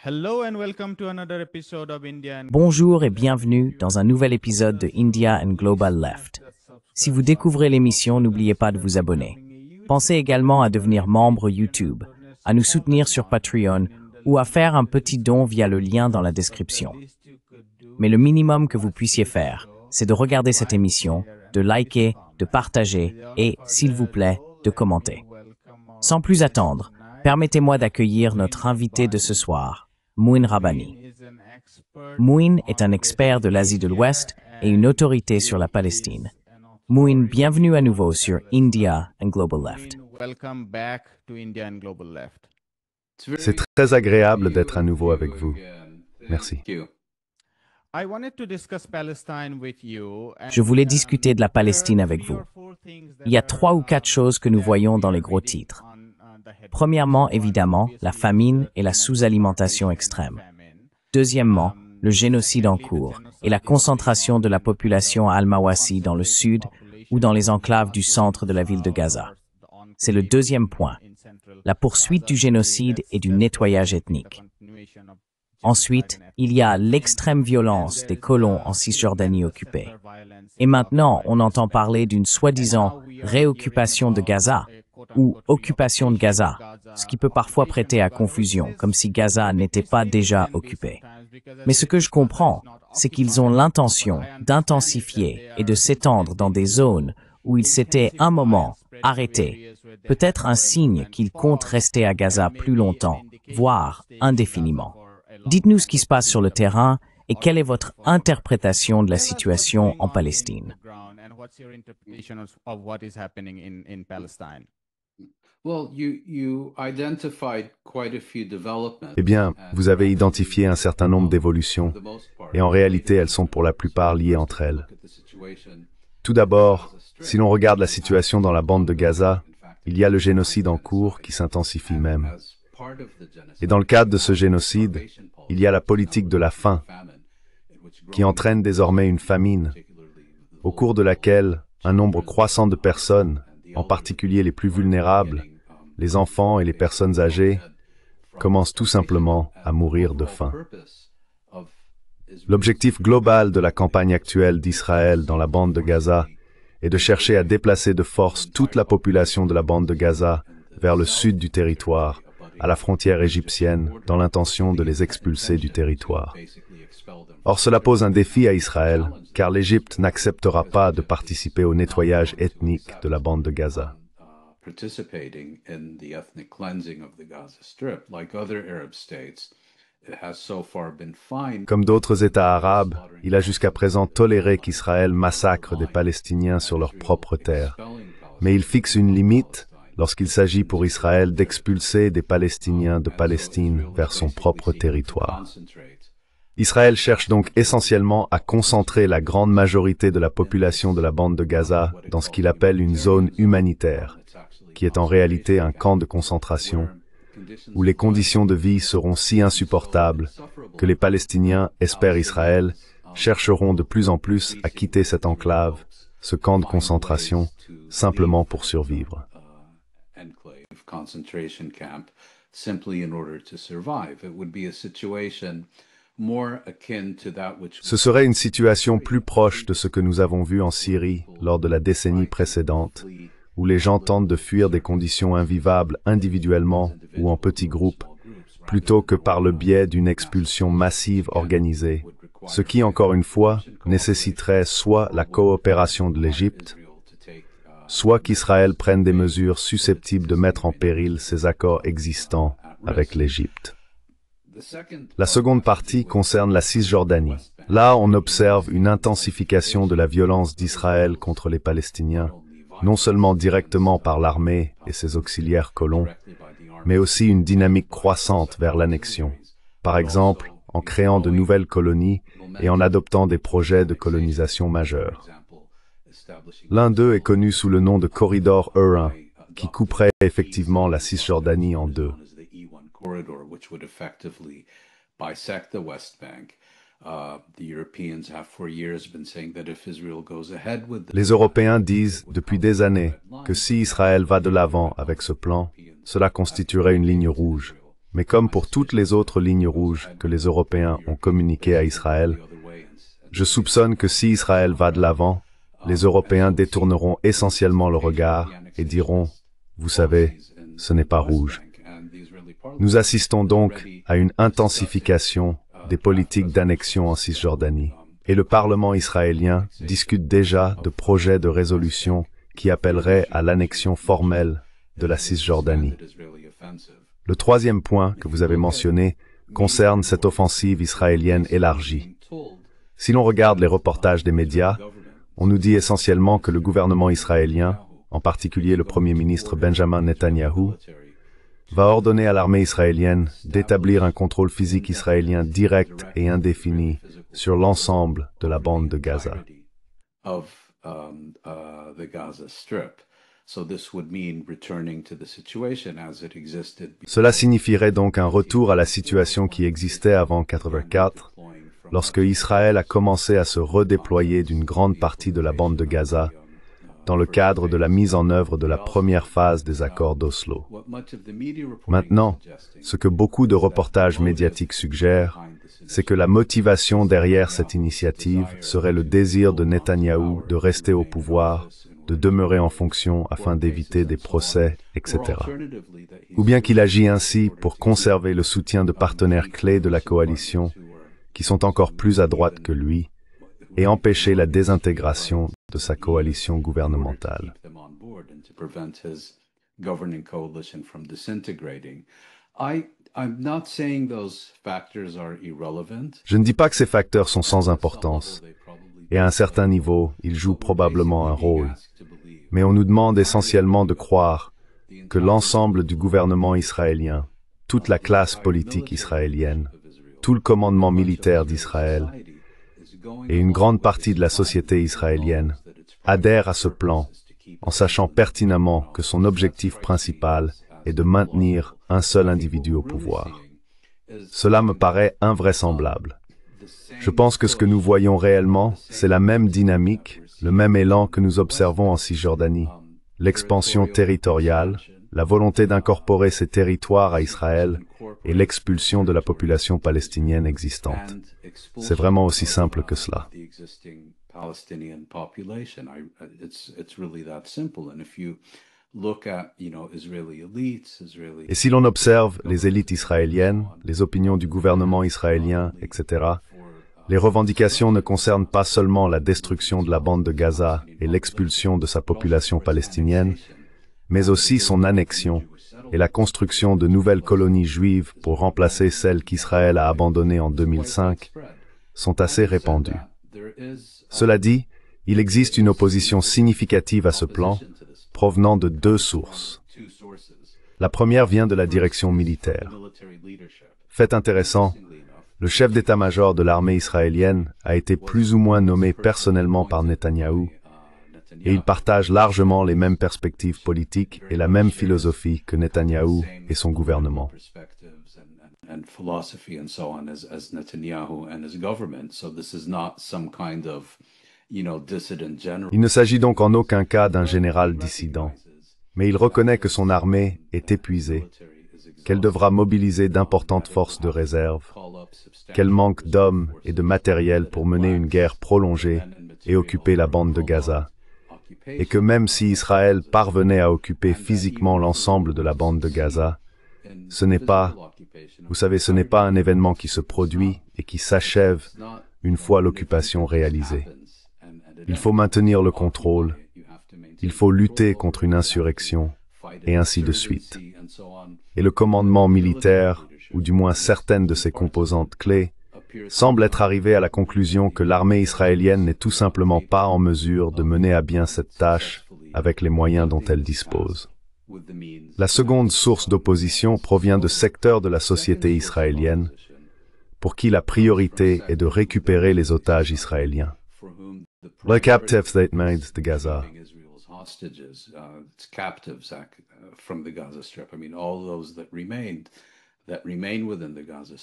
Hello and welcome to another episode of India and Bonjour et bienvenue dans un nouvel épisode de India and Global Left. Si vous découvrez l'émission, n'oubliez pas de vous abonner. Pensez également à devenir membre YouTube, à nous soutenir sur Patreon ou à faire un petit don via le lien dans la description. Mais le minimum que vous puissiez faire, c'est de regarder cette émission, de liker, de partager et, s'il vous plaît, de commenter. Sans plus attendre, permettez-moi d'accueillir notre invité de ce soir, Mouin Rabbani. Mouin est un expert de l'Asie de l'Ouest et une autorité sur la Palestine. Mouin, bienvenue à nouveau sur India and Global Left. welcome back to India and Global Left. C'est très agréable d'être à nouveau avec vous. Merci. I wanted to discuss Palestine with you. Je voulais discuter de la Palestine avec vous. Il y a 3 ou 4 choses que nous voyons dans les gros titres. Premièrement, évidemment, la famine et la sous-alimentation extrême. Deuxièmement, le génocide en cours et la concentration de la population al-Mawasi dans le sud ou dans les enclaves du centre de la ville de Gaza. C'est le deuxième point, la poursuite du génocide et du nettoyage ethnique. Ensuite, il y a l'extrême violence des colons en Cisjordanie occupée. Et maintenant, on entend parler d'une soi-disant réoccupation de Gaza ou occupation de Gaza, ce qui peut parfois prêter à confusion, comme si Gaza n'était pas déjà occupé. Mais ce que je comprends, c'est qu'ils ont l'intention d'intensifier et de s'étendre dans des zones où ils s'étaient un moment arrêtés, peut-être un signe qu'ils comptent rester à Gaza plus longtemps, voire indéfiniment. Dites-nous ce qui se passe sur le terrain et quelle est votre interprétation de la situation en Palestine. And what's your interpretation of what is happening in Palestine? Well, you identified quite a few developments. Eh bien, vous avez identifié un certain nombre d'évolutions, et en réalité, elles sont pour la plupart liées entre elles. Tout d'abord, si l'on regarde la situation dans la bande de Gaza, il y a le génocide en cours qui s'intensifie même. Et dans le cadre de ce génocide, il y a la politique de la faim, qui entraîne désormais une famine, au cours de laquelle un nombre croissant de personnes, en particulier les plus vulnérables, les enfants et les personnes âgées, commencent tout simplement à mourir de faim. L'objectif global de la campagne actuelle d'Israël dans la bande de Gaza est de chercher à déplacer de force toute la population de la bande de Gaza vers le sud du territoire, à la frontière égyptienne, dans l'intention de les expulser du territoire. Or, cela pose un défi à Israël, car l'Égypte n'acceptera pas de participer au nettoyage ethnique de la bande de Gaza. Participating in the ethnic cleansing of the Gaza Strip, like other Arab states, it has so far been fine. Comme d'autres États arabes, il a jusqu'à présent toléré qu'Israël massacre des Palestiniens sur leur propre terre. Mais il fixe une limite lorsqu'il s'agit pour Israël d'expulser des Palestiniens de Palestine vers son propre territoire. Israël cherche donc essentiellement à concentrer la grande majorité de la population de la bande de Gaza dans ce qu'il appelle une zone humanitaire, qui est en réalité un camp de concentration, où les conditions de vie seront si insupportables que les Palestiniens, espère Israël, chercheront de plus en plus à quitter cette enclave, ce camp de concentration, simplement pour survivre. Concentration camp simply in order to survive. It would be a situation more akin to that which Ce serait une situation plus proche de ce que nous avons vu en Syrie lors de la décennie précédente, où les gens tentent de fuir des conditions invivables individuellement ou en petits groupes, plutôt que par le biais d'une expulsion massive organisée, ce qui, encore une fois, nécessiterait soit la coopération de l'Égypte, soit qu'Israël prenne des mesures susceptibles de mettre en péril ses accords existants avec l'Égypte. La seconde partie concerne la Cisjordanie. Là, on observe une intensification de la violence d'Israël contre les Palestiniens, non seulement directement par l'armée et ses auxiliaires colons, mais aussi une dynamique croissante vers l'annexion. Par exemple, en créant de nouvelles colonies et en adoptant des projets de colonisation majeurs. L'un d'eux est connu sous le nom de Corridor E1, qui couperait effectivement la Cisjordanie en deux. Les Européens disent depuis des années que si Israël va de l'avant avec ce plan, cela constituerait une ligne rouge. Mais comme pour toutes les autres lignes rouges que les Européens ont communiquées à Israël, je soupçonne que si Israël va de l'avant, les Européens détourneront essentiellement le regard et diront « Vous savez, ce n'est pas rouge ». Nous assistons donc à une intensification des politiques d'annexion en Cisjordanie. Et le Parlement israélien discute déjà de projets de résolution qui appelleraient à l'annexion formelle de la Cisjordanie. Le troisième point que vous avez mentionné concerne cette offensive israélienne élargie. Si l'on regarde les reportages des médias, on nous dit essentiellement que le gouvernement israélien, en particulier le Premier ministre Benjamin Netanyahou, va ordonner à l'armée israélienne d'établir un contrôle physique israélien direct et indéfini sur l'ensemble de la bande de Gaza. Cela signifierait donc un retour à la situation qui existait avant 1984, lorsque Israël a commencé à se redéployer d'une grande partie de la bande de Gaza dans le cadre de la mise en œuvre de la première phase des accords d'Oslo. Maintenant, ce que beaucoup de reportages médiatiques suggèrent, c'est que la motivation derrière cette initiative serait le désir de Netanyahou de rester au pouvoir, de demeurer en fonction afin d'éviter des procès, etc. Ou bien qu'il agit ainsi pour conserver le soutien de partenaires clés de la coalition, qui sont encore plus à droite que lui, et empêcher la désintégration de sa coalition gouvernementale. Je ne dis pas que ces facteurs sont sans importance, et à un certain niveau, ils jouent probablement un rôle. Mais on nous demande essentiellement de croire que l'ensemble du gouvernement israélien, toute la classe politique israélienne, tout le commandement militaire d'Israël et une grande partie de la société israélienne adhèrent à ce plan en sachant pertinemment que son objectif principal est de maintenir un seul individu au pouvoir. Cela me paraît invraisemblable. Je pense que ce que nous voyons réellement, c'est la même dynamique, le même élan que nous observons en Cisjordanie. L'expansion territoriale, la volonté d'incorporer ces territoires à Israël et l'expulsion de la population palestinienne existante. C'est vraiment aussi simple que cela. Et si l'on observe les élites israéliennes, les opinions du gouvernement israélien, etc., les revendications ne concernent pas seulement la destruction de la bande de Gaza et l'expulsion de sa population palestinienne, mais aussi son annexion et la construction de nouvelles colonies juives pour remplacer celles qu'Israël a abandonnées en 2005, sont assez répandues. Cela dit, il existe une opposition significative à ce plan, provenant de deux sources. La première vient de la direction militaire. Fait intéressant, le chef d'état-major de l'armée israélienne a été plus ou moins nommé personnellement par Netanyahou, et il partage largement les mêmes perspectives politiques et la même philosophie que Netanyahou et son gouvernement. Il ne s'agit donc en aucun cas d'un général dissident, mais il reconnaît que son armée est épuisée, qu'elle devra mobiliser d'importantes forces de réserve, qu'elle manque d'hommes et de matériel pour mener une guerre prolongée et occuper la bande de Gaza, et que même si Israël parvenait à occuper physiquement l'ensemble de la bande de Gaza, ce n'est pas, vous savez, ce n'est pas un événement qui se produit et qui s'achève une fois l'occupation réalisée. Il faut maintenir le contrôle, il faut lutter contre une insurrection, et ainsi de suite. Et le commandement militaire, ou du moins certaines de ses composantes clés, semble être arrivé à la conclusion que l'armée israélienne n'est tout simplement pas en mesure de mener à bien cette tâche avec les moyens dont elle dispose. La seconde source d'opposition provient de secteurs de la société israélienne, pour qui la priorité est de récupérer les otages israéliens. Les captifs made de Gaza.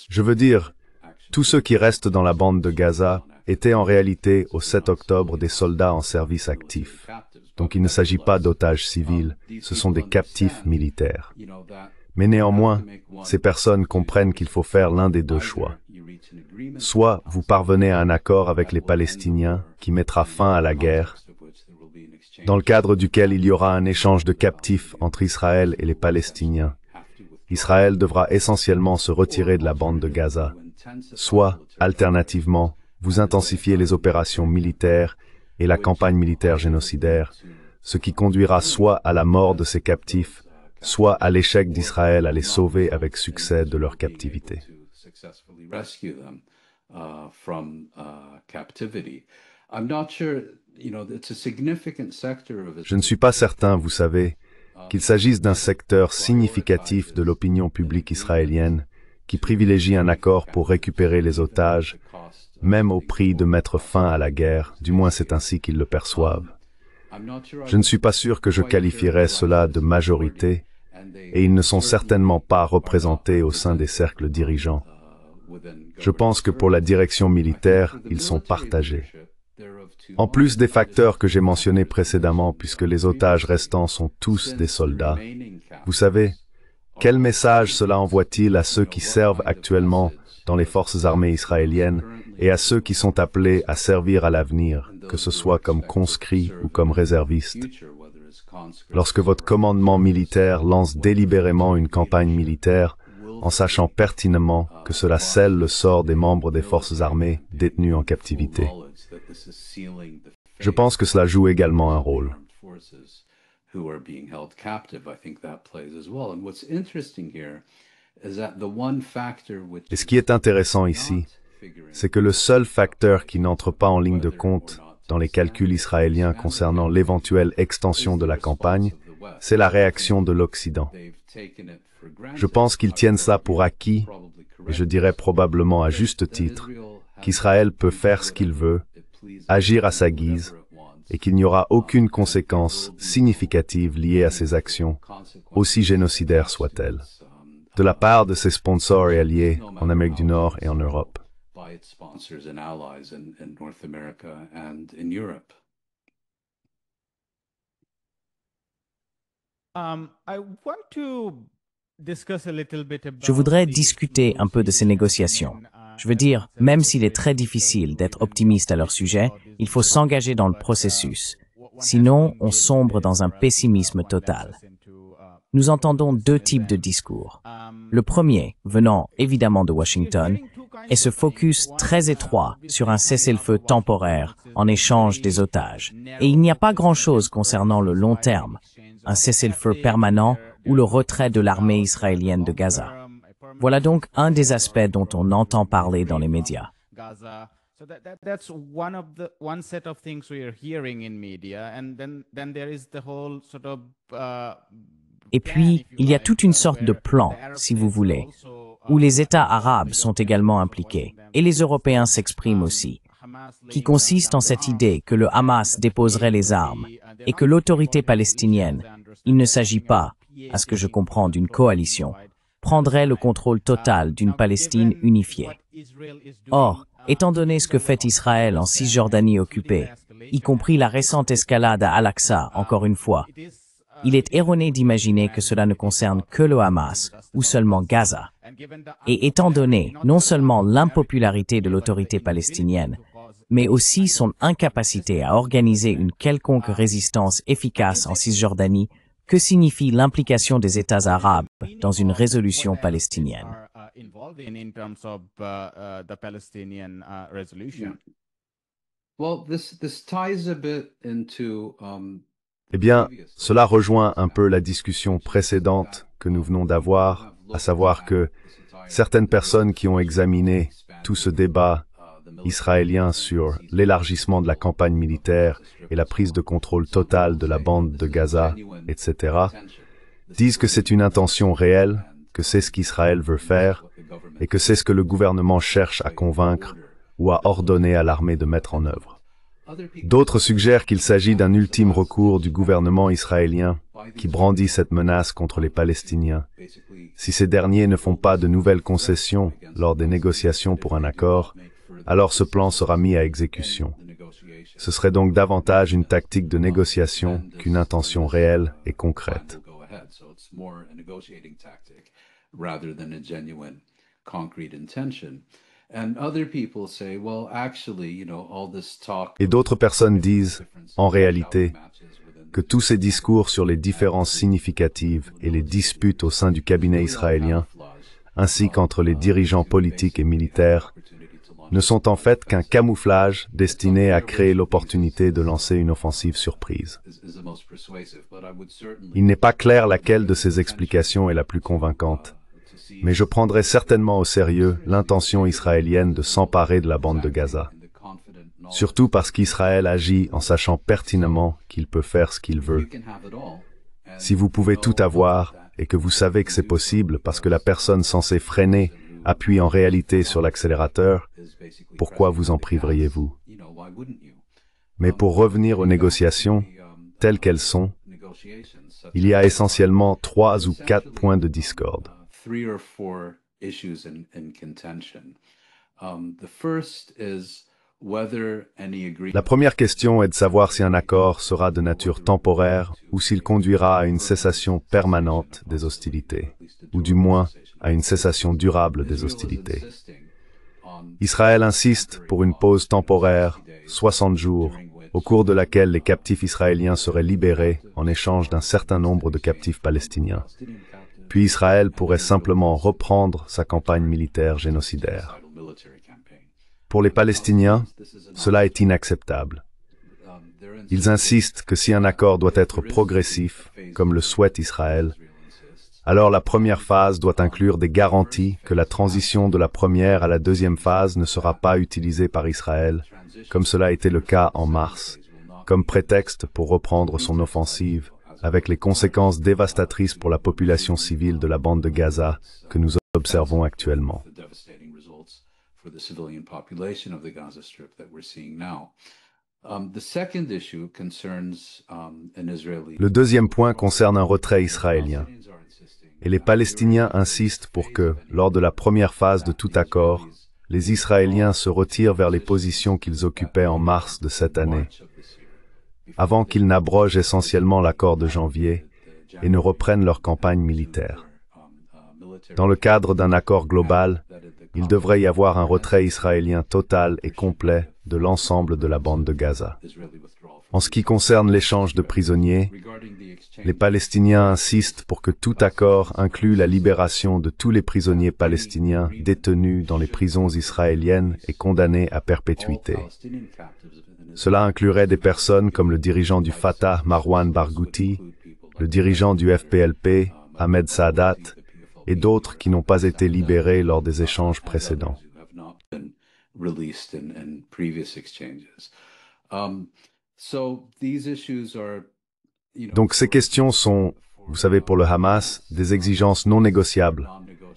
Je veux dire, tous ceux qui restent dans la bande de Gaza étaient en réalité au 7 octobre des soldats en service actif. Donc il ne s'agit pas d'otages civils, ce sont des captifs militaires. Mais néanmoins, ces personnes comprennent qu'il faut faire l'un des deux choix. Soit vous parvenez à un accord avec les Palestiniens qui mettra fin à la guerre, dans le cadre duquel il y aura un échange de captifs entre Israël et les Palestiniens. Israël devra essentiellement se retirer de la bande de Gaza. Soit, alternativement, vous intensifiez les opérations militaires et la campagne militaire génocidaire, ce qui conduira soit à la mort de ces captifs, soit à l'échec d'Israël à les sauver avec succès de leur captivité. Je ne suis pas certain, vous savez, qu'il s'agisse d'un secteur significatif de l'opinion publique israélienne qui privilégie un accord pour récupérer les otages, même au prix de mettre fin à la guerre, du moins c'est ainsi qu'ils le perçoivent. Je ne suis pas sûr que je qualifierais cela de majorité, et ils ne sont certainement pas représentés au sein des cercles dirigeants. Je pense que pour la direction militaire, ils sont partagés. En plus des facteurs que j'ai mentionnés précédemment, puisque les otages restants sont tous des soldats, vous savez, quel message cela envoie-t-il à ceux qui servent actuellement dans les forces armées israéliennes et à ceux qui sont appelés à servir à l'avenir, que ce soit comme conscrits ou comme réservistes? Lorsque votre commandement militaire lance délibérément une campagne militaire, en sachant pertinemment que cela scelle le sort des membres des forces armées détenus en captivité. Je pense que cela joue également un rôle. Et ce qui est intéressant ici, c'est que le seul facteur qui n'entre pas en ligne de compte dans les calculs israéliens concernant l'éventuelle extension de la campagne, c'est la réaction de l'Occident. Je pense qu'ils tiennent ça pour acquis, et je dirais probablement à juste titre, qu'Israël peut faire ce qu'il veut, agir à sa guise, et qu'il n'y aura aucune conséquence significative liée à ses actions, aussi génocidaires soient-elles, de la part de ses sponsors et alliés en Amérique du Nord et en Europe. Je voudrais discuter un peu de ces négociations. Je veux dire, même s'il est très difficile d'être optimiste à leur sujet, il faut s'engager dans le processus. Sinon, on sombre dans un pessimisme total. Nous entendons deux types de discours. Le premier, venant évidemment de Washington, est ce focus très étroit sur un cessez-le-feu temporaire en échange des otages. Et il n'y a pas grand-chose concernant le long terme, un cessez-le-feu permanent ou le retrait de l'armée israélienne de Gaza. Voilà donc un des aspects dont on entend parler dans les médias. Et puis, il y a toute une sorte de plan, si vous voulez, où les États arabes sont également impliqués, et les Européens s'expriment aussi, qui consiste en cette idée que le Hamas déposerait les armes et que l'autorité palestinienne, il ne s'agit pas, à ce que je comprends, d'une coalition, prendrait le contrôle total d'une Palestine unifiée. Or, étant donné ce que fait Israël en Cisjordanie occupée, y compris la récente escalade à Al-Aqsa, encore une fois, il est erroné d'imaginer que cela ne concerne que le Hamas ou seulement Gaza. Et étant donné non seulement l'impopularité de l'autorité palestinienne, mais aussi son incapacité à organiser une quelconque résistance efficace en Cisjordanie, que signifie l'implication des États arabes dans une résolution palestinienne? Eh bien, cela rejoint un peu la discussion précédente que nous venons d'avoir, à savoir que certaines personnes qui ont examiné tout ce débat israélien sur l'élargissement de la campagne militaire et la prise de contrôle totale de la bande de Gaza, etc., disent que c'est une intention réelle, que c'est ce qu'Israël veut faire, et que c'est ce que le gouvernement cherche à convaincre ou à ordonner à l'armée de mettre en œuvre. D'autres suggèrent qu'il s'agit d'un ultime recours du gouvernement israélien qui brandit cette menace contre les Palestiniens. Si ces derniers ne font pas de nouvelles concessions lors des négociations pour un accord, alors ce plan sera mis à exécution. Ce serait donc davantage une tactique de négociation qu'une intention réelle et concrète. head. So it's more a negotiating tactic rather than a genuine concrete intention. And other people say, well, actually, all this talk. Et d'autres personnes disent, en réalité, que tous ces discours sur les différences significatives et les disputes au sein du cabinet israélien, ainsi qu'entre les dirigeants politiques et militaires, ne sont en fait qu'un camouflage destiné à créer l'opportunité de lancer une offensive surprise. Il n'est pas clair laquelle de ces explications est la plus convaincante, mais je prendrai certainement au sérieux l'intention israélienne de s'emparer de la bande de Gaza. Surtout parce qu'Israël agit en sachant pertinemment qu'il peut faire ce qu'il veut. Si vous pouvez tout avoir et que vous savez que c'est possible parce que la personne censée freiner appuie en réalité sur l'accélérateur, pourquoi vous en priveriez-vous? Mais pour revenir aux négociations, telles qu'elles sont, il y a essentiellement 3 ou 4 points de discorde. La première question est de savoir si un accord sera de nature temporaire ou s'il conduira à une cessation permanente des hostilités, ou du moins à une cessation durable des hostilités. Israël insiste pour une pause temporaire, 60 jours, au cours de laquelle les captifs israéliens seraient libérés en échange d'un certain nombre de captifs palestiniens. Puis Israël pourrait simplement reprendre sa campagne militaire génocidaire. Pour les Palestiniens, cela est inacceptable. Ils insistent que si un accord doit être progressif, comme le souhaite Israël, alors la première phase doit inclure des garanties que la transition de la première à la deuxième phase ne sera pas utilisée par Israël, comme cela a été le cas en mars, comme prétexte pour reprendre son offensive, avec les conséquences dévastatrices pour la population civile de la bande de Gaza que nous observons actuellement. Le deuxième point concerne un retrait israélien. Et les Palestiniens insistent pour que, lors de la première phase de tout accord, les Israéliens se retirent vers les positions qu'ils occupaient en mars de cette année, avant qu'ils n'abrogent essentiellement l'accord de janvier et ne reprennent leur campagne militaire. Dans le cadre d'un accord global, il devrait y avoir un retrait israélien total et complet de l'ensemble de la bande de Gaza. En ce qui concerne l'échange de prisonniers, les Palestiniens insistent pour que tout accord inclue la libération de tous les prisonniers palestiniens détenus dans les prisons israéliennes et condamnés à perpétuité. Cela inclurait des personnes comme le dirigeant du Fatah, Marwan Barghouti, le dirigeant du FPLP, Ahmed Saadat, et d'autres qui n'ont pas été libérés lors des échanges précédents. Donc ces questions sont, vous savez, pour le Hamas, des exigences non négociables,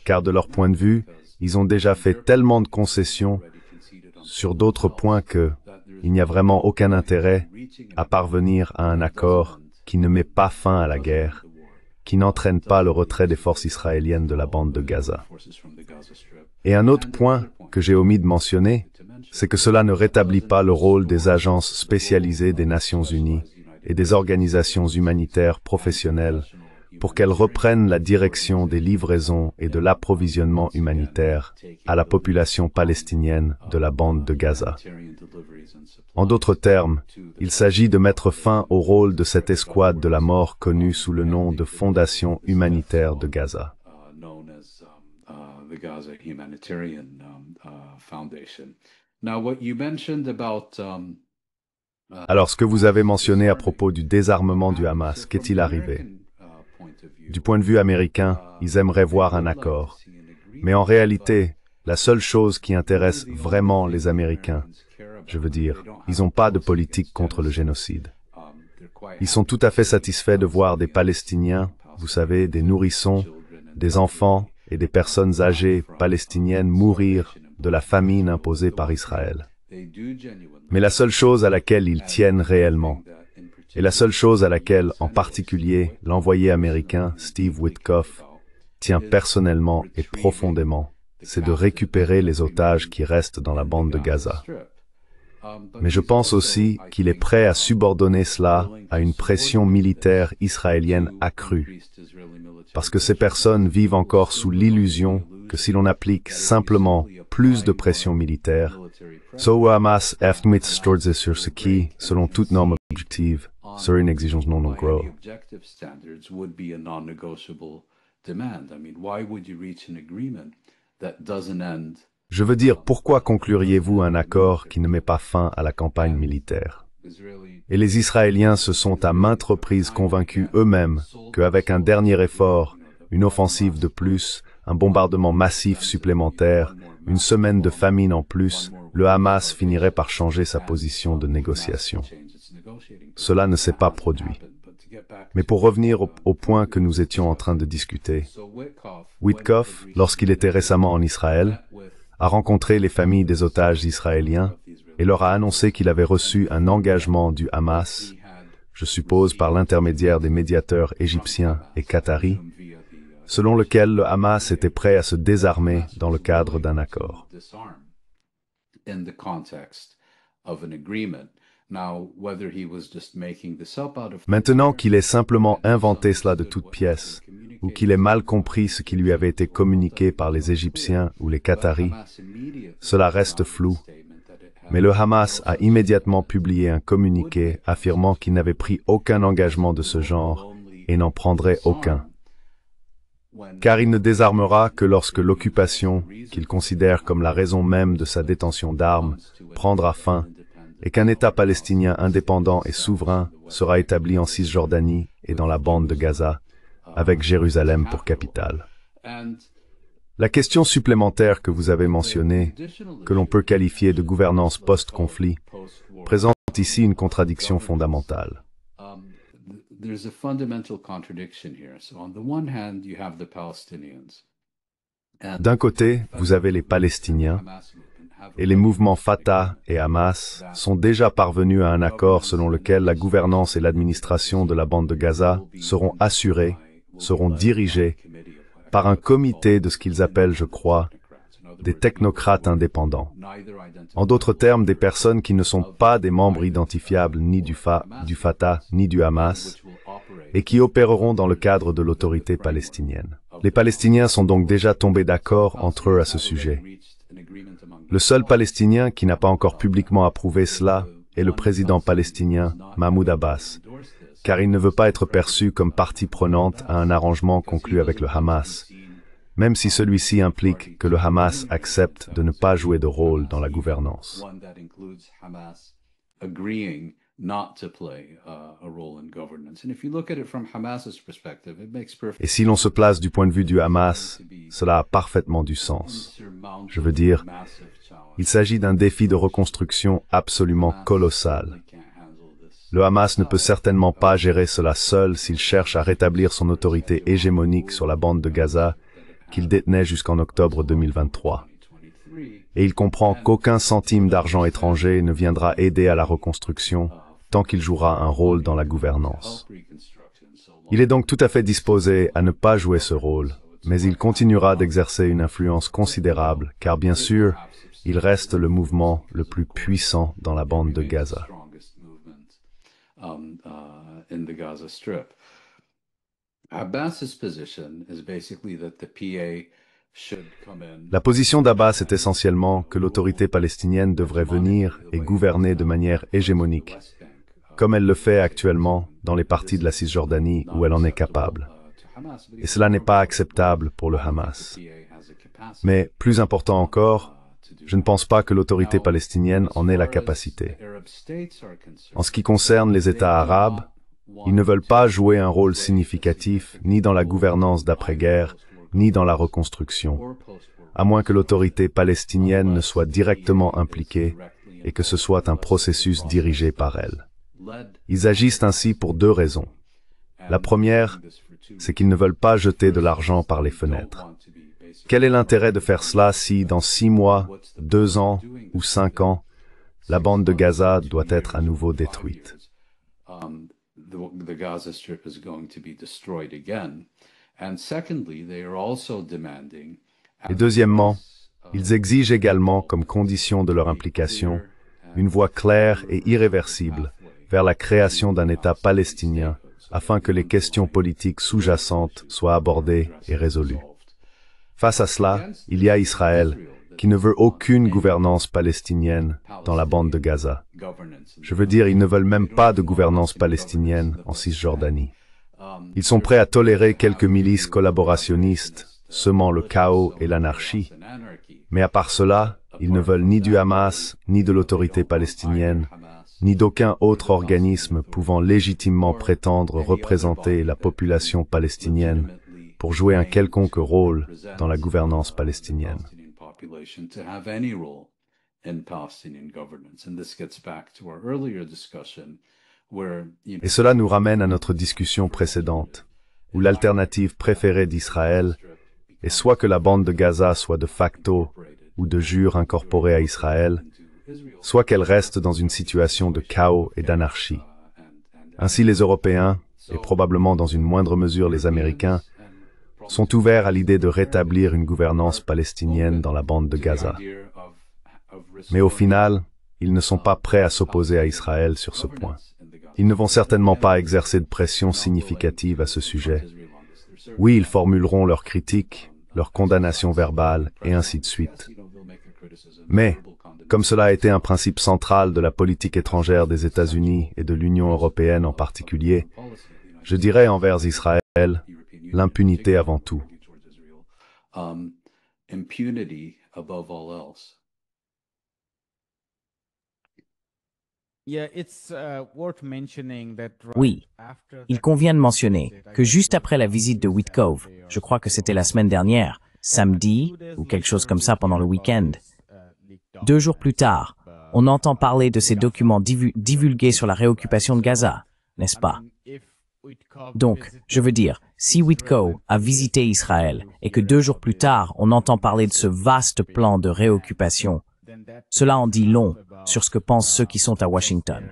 car de leur point de vue, ils ont déjà fait tellement de concessions sur d'autres points qu'il n'y a vraiment aucun intérêt à parvenir à un accord qui ne met pas fin à la guerre, qui n'entraîne pas le retrait des forces israéliennes de la bande de Gaza. Et un autre point que j'ai omis de mentionner, c'est que cela ne rétablit pas le rôle des agences spécialisées des Nations Unies et des organisations humanitaires professionnelles pour qu'elles reprennent la direction des livraisons et de l'approvisionnement humanitaire à la population palestinienne de la bande de Gaza. En d'autres termes, il s'agit de mettre fin au rôle de cette escouade de la mort connue sous le nom de Fondation humanitaire de Gaza. Alors, ce que vous avez mentionné à propos du désarmement du Hamas, qu'est-il arrivé? Du point de vue américain, ils aimeraient voir un accord. Mais en réalité, la seule chose qui intéresse vraiment les Américains, je veux dire, ils n'ont pas de politique contre le génocide. Ils sont tout à fait satisfaits de voir des Palestiniens, vous savez, des nourrissons, des enfants et des personnes âgées palestiniennes mourir de la famine imposée par Israël. Mais la seule chose à laquelle ils tiennent réellement, et la seule chose à laquelle, en particulier, l'envoyé américain Steve Witkoff tient personnellement et profondément, c'est de récupérer les otages qui restent dans la bande de Gaza. Mais je pense aussi qu'il est prêt à subordonner cela à une pression militaire israélienne accrue, parce que ces personnes vivent encore sous l'illusion que si l'on applique simplement plus de pression militaire, so Hamas est sur ce qui, selon toute norme objective, serait une exigence non gros. Je veux dire, pourquoi concluriez-vous un accord qui ne met pas fin à la campagne militaire? Et les Israéliens se sont à maintes reprises convaincus eux-mêmes qu'avec un dernier effort, une offensive de plus, un bombardement massif supplémentaire, une semaine de famine en plus, le Hamas finirait par changer sa position de négociation. Cela ne s'est pas produit. Mais pour revenir au point que nous étions en train de discuter, Witkoff, lorsqu'il était récemment en Israël, a rencontré les familles des otages israéliens et leur a annoncé qu'il avait reçu un engagement du Hamas, je suppose par l'intermédiaire des médiateurs égyptiens et qataris, selon lequel le Hamas était prêt à se désarmer dans le cadre d'un accord. Maintenant qu'il ait simplement inventé cela de toutes pièces, ou qu'il ait mal compris ce qui lui avait été communiqué par les Égyptiens ou les Qataris, cela reste flou. Mais le Hamas a immédiatement publié un communiqué affirmant qu'il n'avait pris aucun engagement de ce genre et n'en prendrait aucun. Car il ne désarmera que lorsque l'occupation, qu'il considère comme la raison même de sa détention d'armes, prendra fin et qu'un État palestinien indépendant et souverain sera établi en Cisjordanie et dans la bande de Gaza, avec Jérusalem pour capitale. La question supplémentaire que vous avez mentionnée, que l'on peut qualifier de gouvernance post-conflit, présente ici une contradiction fondamentale. D'un côté, vous avez les Palestiniens, et les mouvements Fatah et Hamas sont déjà parvenus à un accord selon lequel la gouvernance et l'administration de la bande de Gaza seront assurées, seront dirigées par un comité de ce qu'ils appellent, je crois, des technocrates indépendants. En d'autres termes, des personnes qui ne sont pas des membres identifiables ni du Fatah ni du Hamas et qui opéreront dans le cadre de l'autorité palestinienne. Les Palestiniens sont donc déjà tombés d'accord entre eux à ce sujet. Le seul Palestinien qui n'a pas encore publiquement approuvé cela est le président palestinien Mahmoud Abbas, car il ne veut pas être perçu comme partie prenante à un arrangement conclu avec le Hamas, même si celui-ci implique que le Hamas accepte de ne pas jouer de rôle dans la gouvernance. Et si l'on se place du point de vue du Hamas, cela a parfaitement du sens. Je veux dire, il s'agit d'un défi de reconstruction absolument colossal. Le Hamas ne peut certainement pas gérer cela seul s'il cherche à rétablir son autorité hégémonique sur la bande de Gaza qu'il détenait jusqu'en octobre 2023. Et il comprend qu'aucun centime d'argent étranger ne viendra aider à la reconstruction tant qu'il jouera un rôle dans la gouvernance. Il est donc tout à fait disposé à ne pas jouer ce rôle, mais il continuera d'exercer une influence considérable, car bien sûr, il reste le mouvement le plus puissant dans la bande de Gaza. La position d'Abbas est essentiellement que l'autorité palestinienne devrait venir et gouverner de manière hégémonique, comme elle le fait actuellement dans les parties de la Cisjordanie où elle en est capable. Et cela n'est pas acceptable pour le Hamas. Mais, plus important encore, je ne pense pas que l'autorité palestinienne en ait la capacité. En ce qui concerne les États arabes, ils ne veulent pas jouer un rôle significatif ni dans la gouvernance d'après-guerre, ni dans la reconstruction, à moins que l'autorité palestinienne ne soit directement impliquée et que ce soit un processus dirigé par elle. Ils agissent ainsi pour deux raisons. La première, c'est qu'ils ne veulent pas jeter de l'argent par les fenêtres. Quel est l'intérêt de faire cela si, dans 6 mois, 2 ans ou 5 ans, la bande de Gaza doit être à nouveau détruite? Et deuxièmement, ils exigent également comme condition de leur implication une voie claire et irréversible vers la création d'un État palestinien afin que les questions politiques sous-jacentes soient abordées et résolues. Face à cela, il y a Israël, qui ne veut aucune gouvernance palestinienne dans la bande de Gaza. Je veux dire, ils ne veulent même pas de gouvernance palestinienne en Cisjordanie. Ils sont prêts à tolérer quelques milices collaborationnistes, semant le chaos et l'anarchie. Mais à part cela, ils ne veulent ni du Hamas, ni de l'autorité palestinienne, ni d'aucun autre organisme pouvant légitimement prétendre représenter la population palestinienne pour jouer un quelconque rôle dans la gouvernance palestinienne. Et cela nous ramène à notre discussion précédente, où l'alternative préférée d'Israël est soit que la bande de Gaza soit de facto ou de jure incorporée à Israël, soit qu'elle reste dans une situation de chaos et d'anarchie. Ainsi, les Européens, et probablement dans une moindre mesure les Américains, sont ouverts à l'idée de rétablir une gouvernance palestinienne dans la bande de Gaza. Mais au final, ils ne sont pas prêts à s'opposer à Israël sur ce point. Ils ne vont certainement pas exercer de pression significative à ce sujet. Oui, ils formuleront leurs critiques, leurs condamnations verbales, et ainsi de suite. Mais, comme cela a été un principe central de la politique étrangère des États-Unis et de l'Union européenne en particulier, je dirais envers Israël, l'impunité avant tout. Oui, il convient de mentionner que juste après la visite de Wittkov, je crois que c'était la semaine dernière, samedi ou quelque chose comme ça pendant le week-end, 2 jours plus tard, on entend parler de ces documents divulgués sur la réoccupation de Gaza, n'est-ce pas? Donc, je veux dire, si Wittkov a visité Israël et que 2 jours plus tard, on entend parler de ce vaste plan de réoccupation, cela en dit long sur ce que pensent ceux qui sont à Washington.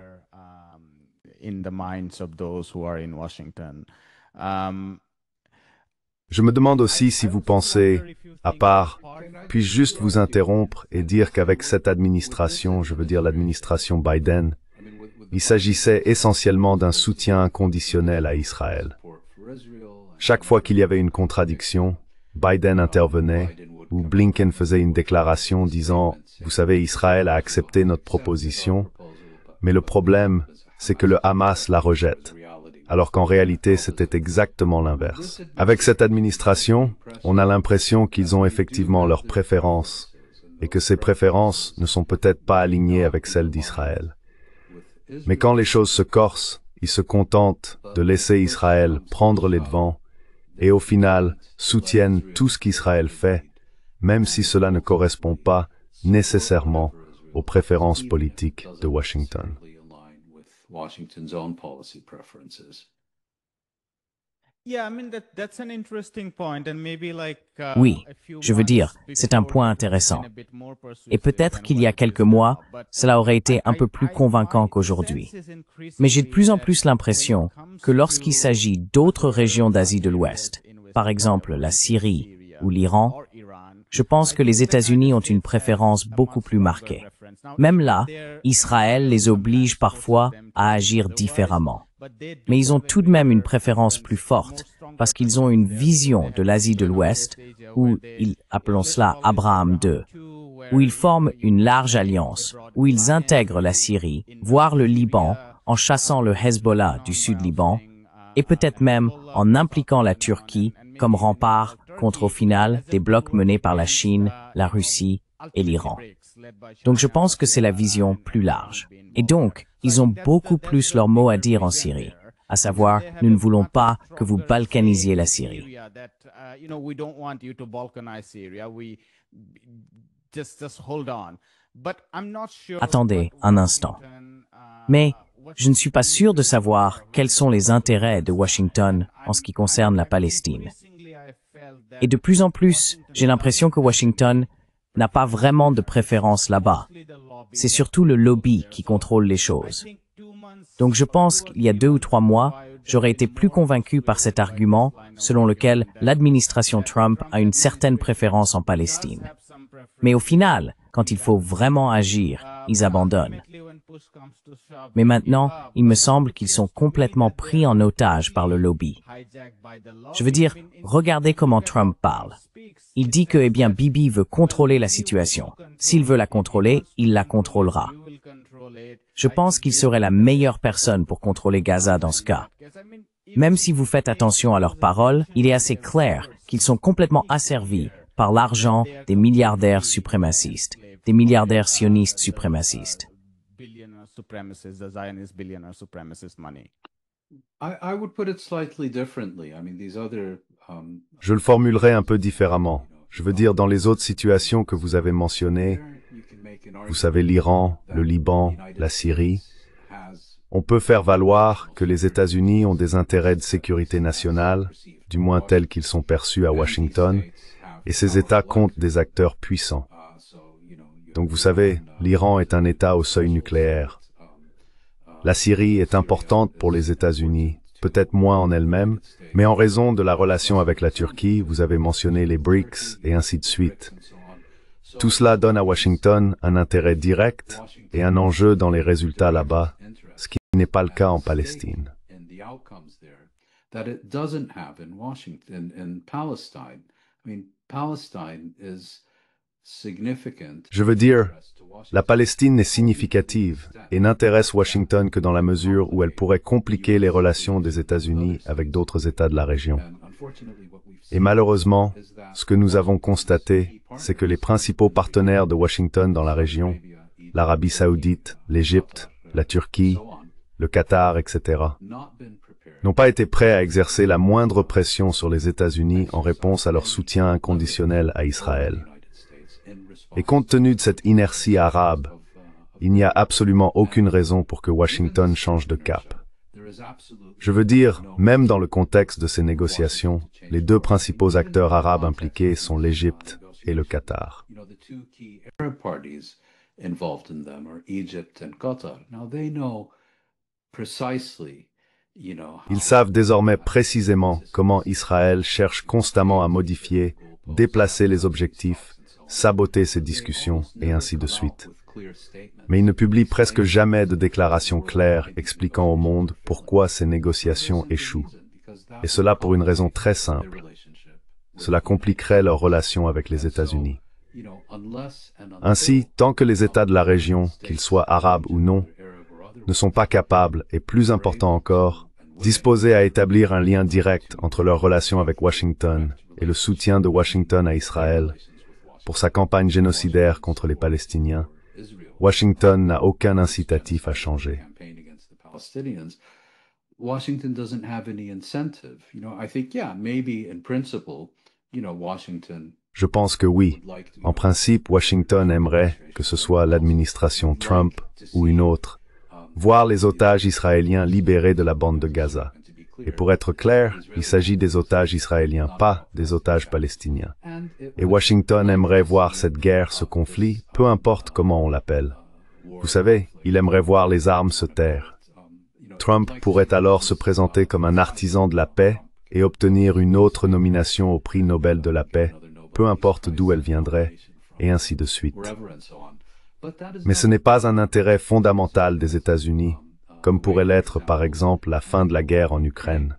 Je me demande aussi si vous pensez, à part, puis-je juste vous interrompre et dire qu'avec cette administration, je veux dire l'administration Biden, il s'agissait essentiellement d'un soutien inconditionnel à Israël. Chaque fois qu'il y avait une contradiction, Biden intervenait, ou Blinken faisait une déclaration disant « Vous savez, Israël a accepté notre proposition, mais le problème, c'est que le Hamas la rejette. » Alors qu'en réalité, c'était exactement l'inverse. Avec cette administration, on a l'impression qu'ils ont effectivement leurs préférences, et que ces préférences ne sont peut-être pas alignées avec celles d'Israël. Mais quand les choses se corsent, ils se contentent de laisser Israël prendre les devants, et au final, soutiennent tout ce qu'Israël fait, même si cela ne correspond pas nécessairement aux préférences politiques de Washington. Oui, je veux dire, c'est un point intéressant. Et peut-être qu'il y a quelques mois, cela aurait été un peu plus convaincant qu'aujourd'hui. Mais j'ai de plus en plus l'impression que lorsqu'il s'agit d'autres régions d'Asie de l'Ouest, par exemple la Syrie ou l'Iran, je pense que les États-Unis ont une préférence beaucoup plus marquée. Même là, Israël les oblige parfois à agir différemment. Mais ils ont tout de même une préférence plus forte parce qu'ils ont une vision de l'Asie de l'Ouest, où appelons cela Abraham II, où ils forment une large alliance, où ils intègrent la Syrie, voire le Liban, en chassant le Hezbollah du Sud-Liban, et peut-être même en impliquant la Turquie comme rempart contre au final des blocs menés par la Chine, la Russie et l'Iran. Donc je pense que c'est la vision plus large. Et donc, ils ont beaucoup plus leur mot à dire en Syrie, à savoir, nous ne voulons pas que vous balkanisiez la Syrie. Attendez un instant. Mais je ne suis pas sûr de savoir quels sont les intérêts de Washington en ce qui concerne la Palestine. Et de plus en plus, j'ai l'impression que Washington n'a pas vraiment de préférence là-bas. C'est surtout le lobby qui contrôle les choses. Donc je pense qu'il y a 2 ou 3 mois, j'aurais été plus convaincu par cet argument selon lequel l'administration Trump a une certaine préférence en Palestine. Mais au final, quand il faut vraiment agir, ils abandonnent. Mais maintenant, il me semble qu'ils sont complètement pris en otage par le lobby. Je veux dire, regardez comment Trump parle. Il dit que, Bibi veut contrôler la situation. S'il veut la contrôler, il la contrôlera. Je pense qu'il serait la meilleure personne pour contrôler Gaza dans ce cas. Même si vous faites attention à leurs paroles, il est assez clair qu'ils sont complètement asservis par l'argent des milliardaires suprémacistes, des milliardaires sionistes suprémacistes. I would put it slightly differently. I mean, these other Je le formulerai un peu différemment. Je veux dire, dans les autres situations que vous avez mentionnées, vous savez, l'Iran, le Liban, la Syrie, on peut faire valoir que les États-Unis ont des intérêts de sécurité nationale, du moins tels qu'ils sont perçus à Washington, et ces États comptent des acteurs puissants. Donc vous savez, l'Iran est un État au seuil nucléaire. La Syrie est importante pour les États-Unis, peut-être moins en elle-même, mais en raison de la relation avec la Turquie, vous avez mentionné les BRICS et ainsi de suite. Tout cela donne à Washington un intérêt direct et un enjeu dans les résultats là-bas, ce qui n'est pas le cas en Palestine. Je veux dire, la Palestine n'est significative et n'intéresse Washington que dans la mesure où elle pourrait compliquer les relations des États-Unis avec d'autres États de la région. Et malheureusement, ce que nous avons constaté, c'est que les principaux partenaires de Washington dans la région, l'Arabie saoudite, l'Égypte, la Turquie, le Qatar, etc., n'ont pas été prêts à exercer la moindre pression sur les États-Unis en réponse à leur soutien inconditionnel à Israël. Et compte tenu de cette inertie arabe, il n'y a absolument aucune raison pour que Washington change de cap. Je veux dire, même dans le contexte de ces négociations, les deux principaux acteurs arabes impliqués sont l'Égypte et le Qatar. Ils savent désormais précisément comment Israël cherche constamment à modifier, déplacer les objectifs, saboter ces discussions, et ainsi de suite. Mais ils ne publient presque jamais de déclarations claires expliquant au monde pourquoi ces négociations échouent. Et cela pour une raison très simple. Cela compliquerait leurs relations avec les États-Unis. Ainsi, tant que les États de la région, qu'ils soient arabes ou non, ne sont pas capables, et plus important encore, disposés à établir un lien direct entre leurs relations avec Washington et le soutien de Washington à Israël pour sa campagne génocidaire contre les Palestiniens, Washington n'a aucun incitatif à changer. Washington doesn't have any incentive. I think, maybe in principle, Washington. Je pense que oui. En principe, Washington aimerait, que ce soit l'administration Trump ou une autre, voir les otages israéliens libérés de la bande de Gaza. Et pour être clair, il s'agit des otages israéliens, pas des otages palestiniens. Et Washington aimerait voir cette guerre, ce conflit, peu importe comment on l'appelle. Vous savez, il aimerait voir les armes se taire. Trump pourrait alors se présenter comme un artisan de la paix et obtenir une autre nomination au prix Nobel de la paix, peu importe d'où elle viendrait, et ainsi de suite. Mais ce n'est pas un intérêt fondamental des États-Unis, comme pourrait l'être par exemple la fin de la guerre en Ukraine.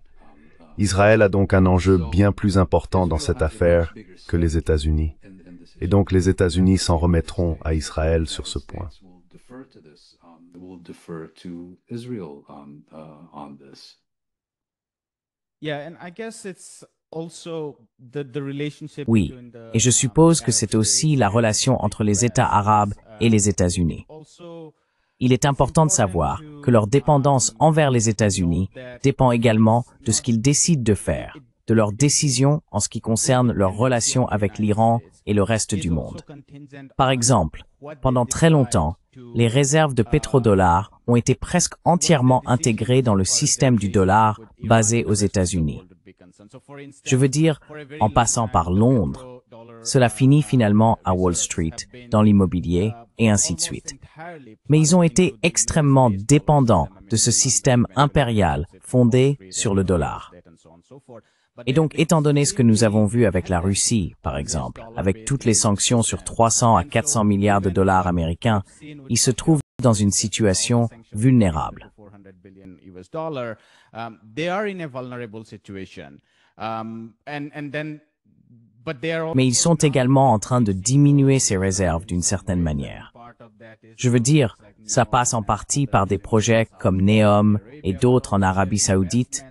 Israël a donc un enjeu bien plus important dans cette affaire que les États-Unis, et donc les États-Unis s'en remettront à Israël sur ce point. Oui, et je suppose que c'est aussi la relation entre les États arabes et les États-Unis. Il est important de savoir que leur dépendance envers les États-Unis dépend également de ce qu'ils décident de faire, de leurs décisions en ce qui concerne leurs relations avec l'Iran et le reste du monde. Par exemple, pendant très longtemps, les réserves de pétrodollars ont été presque entièrement intégrées dans le système du dollar basé aux États-Unis. Je veux dire, en passant par Londres, cela finit finalement à Wall Street, dans l'immobilier, et ainsi de suite. Mais ils ont été extrêmement dépendants de ce système impérial fondé sur le dollar. Et donc, étant donné ce que nous avons vu avec la Russie, par exemple, avec toutes les sanctions sur 300 à 400 milliards de dollars américains, ils se trouvent dans une situation vulnérable. Mais ils sont également en train de diminuer ces réserves d'une certaine manière. Je veux dire, ça passe en partie par des projets comme NEOM et d'autres en Arabie Saoudite,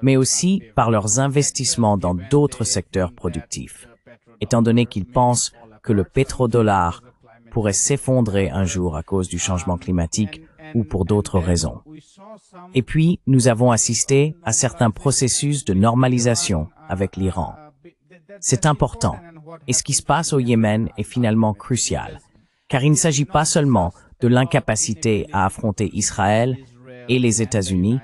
mais aussi par leurs investissements dans d'autres secteurs productifs, étant donné qu'ils pensent que le pétrodollar pourrait s'effondrer un jour à cause du changement climatique ou pour d'autres raisons. Et puis, nous avons assisté à certains processus de normalisation avec l'Iran. C'est important, et ce qui se passe au Yémen est finalement crucial, car il ne s'agit pas seulement de l'incapacité à affronter Israël et les États-Unis,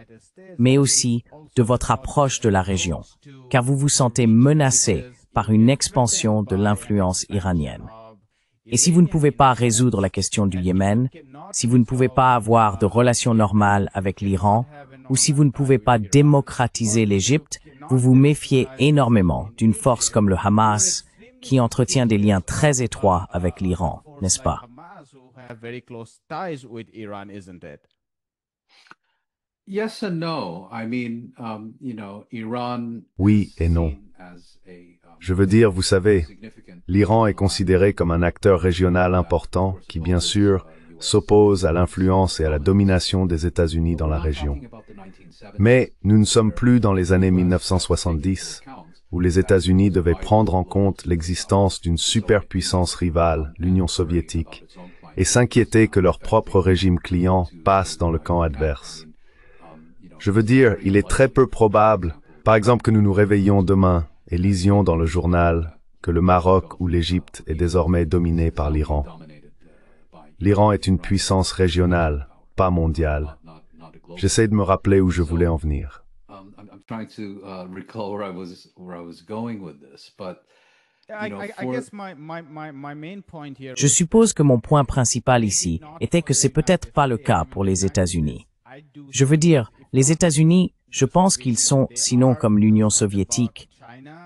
mais aussi de votre approche de la région, car vous vous sentez menacé par une expansion de l'influence iranienne. Et si vous ne pouvez pas résoudre la question du Yémen, si vous ne pouvez pas avoir de relations normales avec l'Iran, ou si vous ne pouvez pas démocratiser l'Égypte, vous vous méfiez énormément d'une force comme le Hamas, qui entretient des liens très étroits avec l'Iran, n'est-ce pas? Yes and no. I mean, Iran. Oui et non. Je veux dire, vous savez, l'Iran est considéré comme un acteur régional important qui, bien sûr, s'oppose à l'influence et à la domination des États-Unis dans la région. Mais nous ne sommes plus dans les années 1970, où les États-Unis devaient prendre en compte l'existence d'une superpuissance rivale, l'Union soviétique, et s'inquiéter que leur propre régime client passe dans le camp adverse. Je veux dire, il est très peu probable, par exemple, que nous nous réveillions demain et lisions dans le journal que le Maroc ou l'Égypte est désormais dominé par l'Iran. L'Iran est une puissance régionale, pas mondiale. J'essaie de me rappeler où je voulais en venir. Je suppose que mon point principal ici était que c'est peut-être pas le cas pour les États-Unis. Je veux dire, les États-Unis, je pense qu'ils sont, sinon comme l'Union soviétique,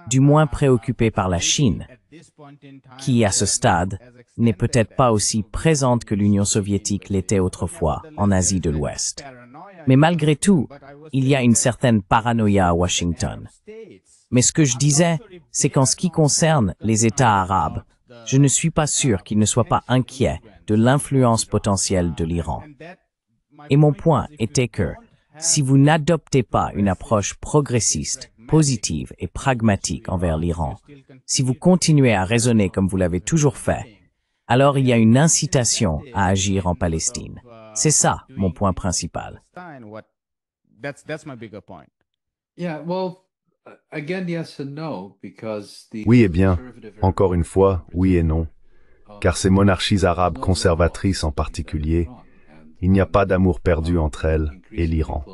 du moins préoccupés par la Chine, qui, à ce stade, n'est peut-être pas aussi présente que l'Union soviétique l'était autrefois en Asie de l'Ouest. Mais malgré tout, il y a une certaine paranoïa à Washington. Mais ce que je disais, c'est qu'en ce qui concerne les États arabes, je ne suis pas sûr qu'ils ne soient pas inquiets de l'influence potentielle de l'Iran. Et mon point était que, si vous n'adoptez pas une approche progressiste, positive et pragmatique envers l'Iran, si vous continuez à raisonner comme vous l'avez toujours fait, alors il y a une incitation à agir en Palestine. C'est ça mon point principal. Oui et bien, encore une fois, oui et non, car ces monarchies arabes conservatrices en particulier, il n'y a pas d'amour perdu entre elles et l'Iran.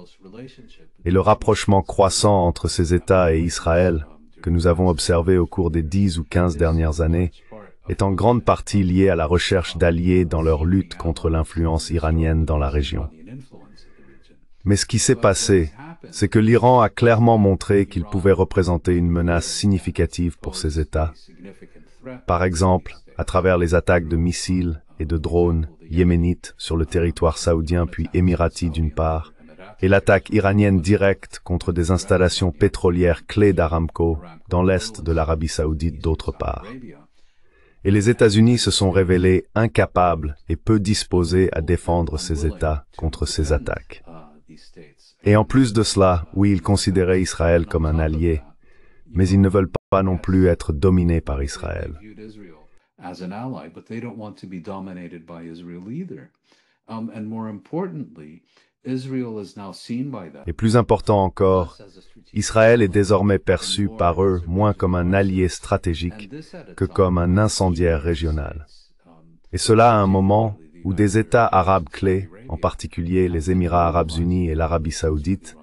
Et le rapprochement croissant entre ces États et Israël, que nous avons observé au cours des 10 ou 15 dernières années, est en grande partie lié à la recherche d'alliés dans leur lutte contre l'influence iranienne dans la région. Mais ce qui s'est passé, c'est que l'Iran a clairement montré qu'il pouvait représenter une menace significative pour ces États. Par exemple, à travers les attaques de missiles et de drones yéménites sur le territoire saoudien puis émirati d'une part, et l'attaque iranienne directe contre des installations pétrolières clés d'Aramco dans l'est de l'Arabie saoudite d'autre part. Et les États-Unis se sont révélés incapables et peu disposés à défendre ces États contre ces attaques. Et en plus de cela, oui, ils considéraient Israël comme un allié, mais ils ne veulent pas non plus être dominés par Israël. Et plus important encore, Israël est désormais perçu par eux moins comme un allié stratégique que comme un incendiaire régional. Et cela à un moment où des États arabes clés, en particulier les Émirats arabes unis et l'Arabie saoudite,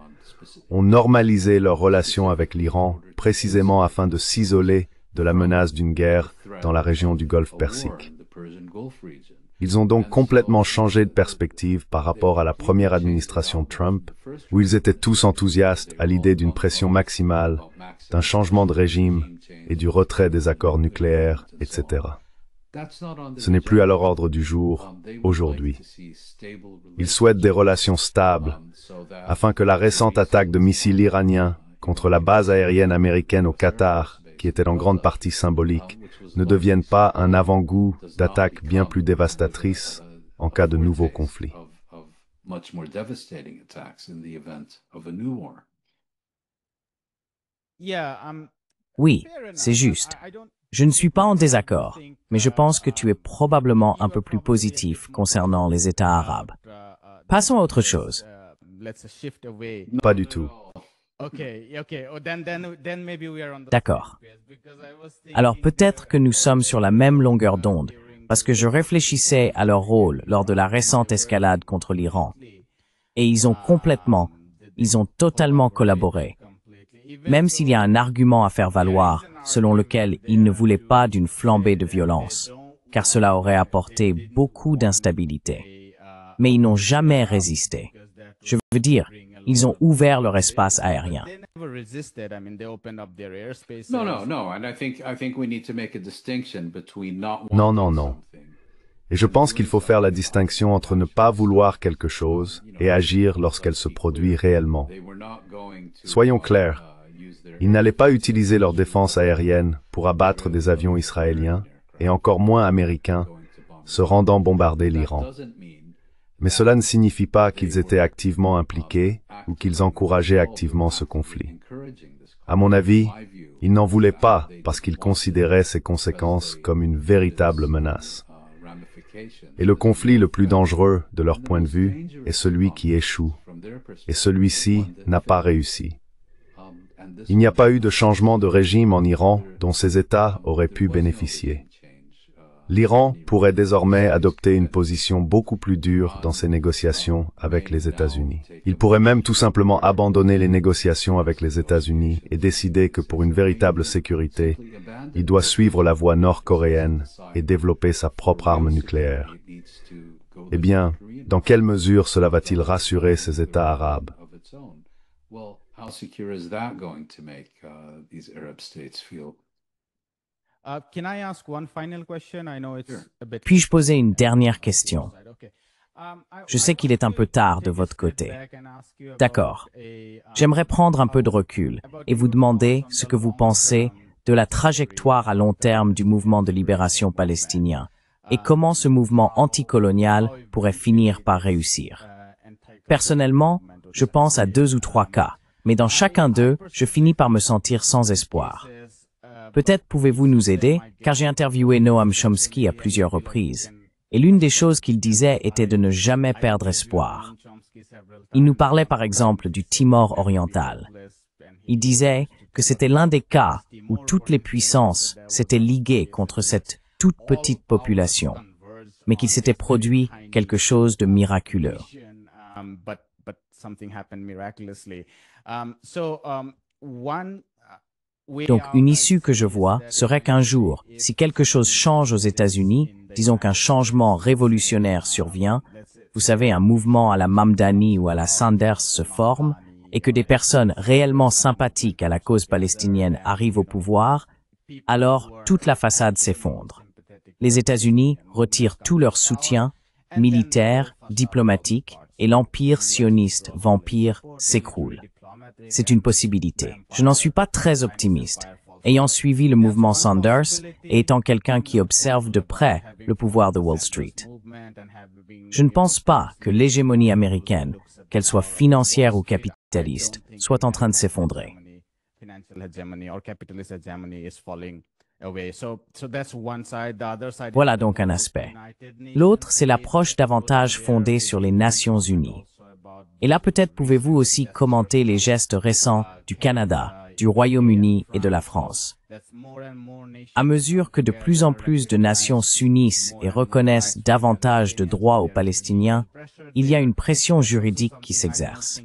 ont normalisé leurs relations avec l'Iran précisément afin de s'isoler de la menace d'une guerre dans la région du Golfe Persique. Ils ont donc complètement changé de perspective par rapport à la première administration Trump, où ils étaient tous enthousiastes à l'idée d'une pression maximale, d'un changement de régime et du retrait des accords nucléaires, etc. Ce n'est plus à leur ordre du jour aujourd'hui. Ils souhaitent des relations stables, afin que la récente attaque de missiles iraniens contre la base aérienne américaine au Qatar, qui était en grande partie symbolique, ne devienne pas un avant-goût d'attaques bien plus dévastatrices en cas de nouveau conflit. Oui, c'est juste. Je ne suis pas en désaccord, mais je pense que tu es probablement un peu plus positif concernant les États arabes. Passons à autre chose. Pas du tout. D'accord. Alors peut-être que nous sommes sur la même longueur d'onde, parce que je réfléchissais à leur rôle lors de la récente escalade contre l'Iran. Et ils ont totalement collaboré. Même s'il y a un argument à faire valoir, selon lequel ils ne voulaient pas d'une flambée de violence, car cela aurait apporté beaucoup d'instabilité. Mais ils n'ont jamais résisté. Je veux dire, ils ont ouvert leur espace aérien. Non. Et je pense qu'il faut faire la distinction entre ne pas vouloir quelque chose et agir lorsqu'elle se produit réellement. Soyons clairs, ils n'allaient pas utiliser leur défense aérienne pour abattre des avions israéliens, et encore moins américains, se rendant bombarder l'Iran. Mais cela ne signifie pas qu'ils étaient activement impliqués ou qu'ils encourageaient activement ce conflit. À mon avis, ils n'en voulaient pas parce qu'ils considéraient ces conséquences comme une véritable menace. Et le conflit le plus dangereux, de leur point de vue, est celui qui échoue. Et celui-ci n'a pas réussi. Il n'y a pas eu de changement de régime en Iran dont ces États auraient pu bénéficier. L'Iran pourrait désormais adopter une position beaucoup plus dure dans ses négociations avec les États-Unis. Il pourrait même tout simplement abandonner les négociations avec les États-Unis et décider que pour une véritable sécurité, il doit suivre la voie nord-coréenne et développer sa propre arme nucléaire. Eh bien, dans quelle mesure cela va-t-il rassurer ces États arabes? Puis-je poser une dernière question? Je sais qu'il est un peu tard de votre côté. D'accord. J'aimerais prendre un peu de recul et vous demander ce que vous pensez de la trajectoire à long terme du mouvement de libération palestinien et comment ce mouvement anticolonial pourrait finir par réussir. Personnellement, je pense à 2 ou 3 cas, mais dans chacun d'eux, je finis par me sentir sans espoir. Peut-être pouvez-vous nous aider, car j'ai interviewé Noam Chomsky à plusieurs reprises, et l'une des choses qu'il disait était de ne jamais perdre espoir. Il nous parlait par exemple du Timor oriental. Il disait que c'était l'un des cas où toutes les puissances s'étaient liguées contre cette toute petite population, mais qu'il s'était produit quelque chose de miraculeux. Donc, une issue que je vois serait qu'un jour, si quelque chose change aux États-Unis, disons qu'un changement révolutionnaire survient, vous savez, un mouvement à la Mamdani ou à la Sanders se forme, et que des personnes réellement sympathiques à la cause palestinienne arrivent au pouvoir, alors toute la façade s'effondre. Les États-Unis retirent tout leur soutien, militaire, diplomatique, et l'empire sioniste vampire s'écroule. C'est une possibilité. Je n'en suis pas très optimiste. Ayant suivi le mouvement Sanders et étant quelqu'un qui observe de près le pouvoir de Wall Street, je ne pense pas que l'hégémonie américaine, qu'elle soit financière ou capitaliste, soit en train de s'effondrer. Voilà donc un aspect. L'autre, c'est l'approche davantage fondée sur les Nations Unies. Et là, peut-être pouvez-vous aussi commenter les gestes récents du Canada, du Royaume-Uni et de la France. À mesure que de plus en plus de nations s'unissent et reconnaissent davantage de droits aux Palestiniens, il y a une pression juridique qui s'exerce.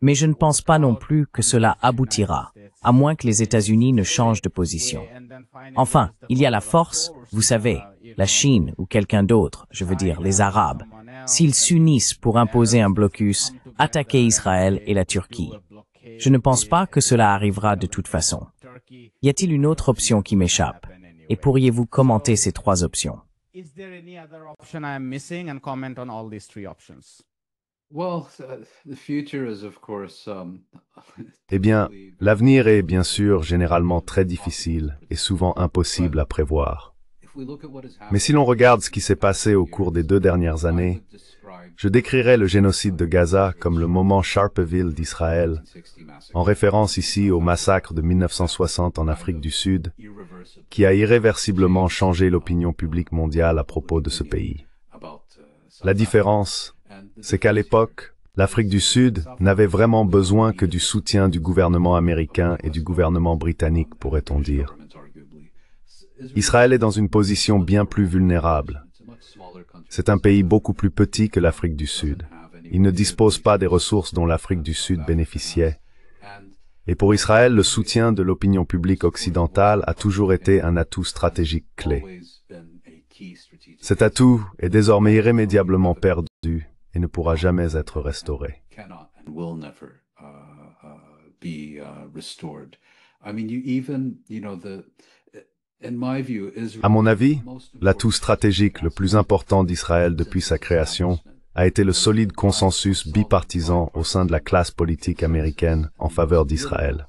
Mais je ne pense pas non plus que cela aboutira. à moins que les États-Unis ne changent de position. Enfin, il y a la force, vous savez, la Chine ou quelqu'un d'autre, je veux dire les Arabes, s'ils s'unissent pour imposer un blocus, attaquer Israël et la Turquie. Je ne pense pas que cela arrivera de toute façon. Y a-t-il une autre option qui m'échappe? Et pourriez-vous commenter ces trois options? Is there any other option I am missing, and comment on all these three options? Well, the future is of course Eh bien, l'avenir est bien sûr généralement très difficile et souvent impossible à prévoir. Mais si l'on regarde ce qui s'est passé au cours des 2 dernières années, je décrirais le génocide de Gaza comme le moment Sharpeville d'Israël, en référence ici au massacre de 1960 en Afrique du Sud, qui a irréversiblement changé l'opinion publique mondiale à propos de ce pays. La différence, c'est qu'à l'époque, l'Afrique du Sud n'avait vraiment besoin que du soutien du gouvernement américain et du gouvernement britannique, pourrait-on dire. Israël est dans une position bien plus vulnérable. C'est un pays beaucoup plus petit que l'Afrique du Sud. Il ne dispose pas des ressources dont l'Afrique du Sud bénéficiait. Et pour Israël, le soutien de l'opinion publique occidentale a toujours été un atout stratégique clé. Cet atout est désormais irrémédiablement perdu et ne pourra jamais être restauré. À mon avis, l'atout stratégique le plus important d'Israël depuis sa création a été le solide consensus bipartisan au sein de la classe politique américaine en faveur d'Israël.